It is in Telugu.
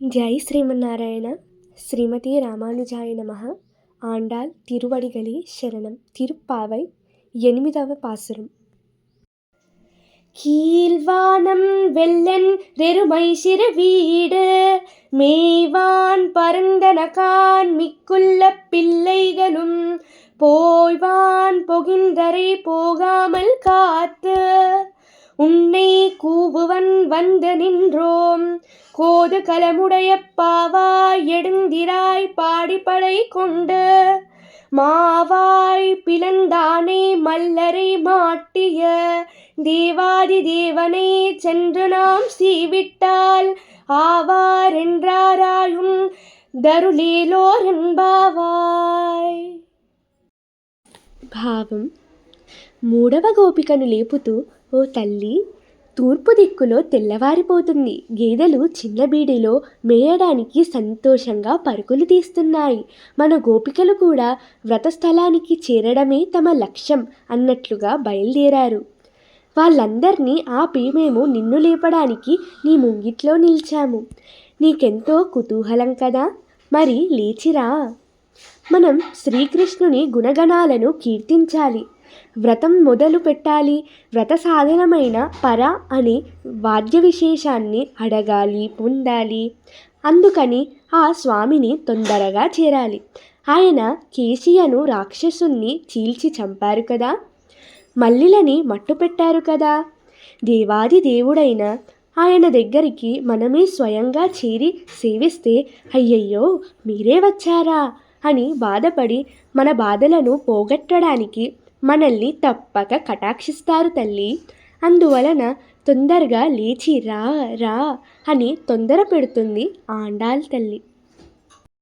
జై శ్రీమన్నారాయణ. శ్రీమతి రామానుజాయ నమః. ఆండాల్ తిరువడిగళి శరణం. తిరుప్పావై 8వ பாசுரம். கீழ்வானம் வெள்ளன் ரெருமைசிற வீடு மேய்வான் பரந்தனகான் மிக்குள்ள பிள்ளைகளும் போய்வான் பொகின்றரை போகாமல் காத்து உன்னை கூவுவன் வந்து நின்றோம் கோது கலமுடைய பாவாய் எடுந்திராய் பாடிப்படை கொண்டு மாவாய் பிளந்தானை மல்லரை மாட்டிய தேவாதி தேவனை சென்று நாம் சீவிட்டால் ஆவாரென்றாராயும் దరులేలోరెంబావాయ్. భావం: మూడవ గోపికను లేపుతూ, ఓ తల్లి, తూర్పు దిక్కులో తెల్లవారిపోతుంది. గేదెలు చిన్న బీడిలో మేయడానికి సంతోషంగా పరుగులు తీస్తున్నాయి. మన గోపికలు కూడా వ్రతస్థలానికి చేరడమే తమ లక్ష్యం అన్నట్లుగా బయలుదేరారు. వాళ్ళందర్నీ ఆపి మేము నిన్ను లేపడానికి నీ ముంగిట్లో నిలిచాము. నీకెంతో కుతూహలం కదా, మరి లేచిరా. మనం శ్రీకృష్ణుని గుణగణాలను కీర్తించాలి. వ్రతం మొదలు పెట్టాలి. వ్రత సాధనమైన పర అనే వాద్య విశేషాన్ని అడగాలి, పొందాలి. అందుకని ఆ స్వామిని తొందరగా చేరాలి. ఆయన కేశియను రాక్షసుణ్ణి చీల్చి చంపారు కదా, మల్లిలని మట్టు పెట్టారు కదా. దేవాది దేవుడైన ఆయన దగ్గరికి మనమే స్వయంగా చేరి సేవిస్తే, అయ్యయ్యో మీరే వచ్చారా అని బాధపడి మన బాధలను పోగొట్టడానికి మనల్ని తప్పక కటాక్షిస్తారు తల్లి. అందువలన తొందరగా లేచి రా రా అని తొందర పెడుతుంది ఆండాల్ తల్లి.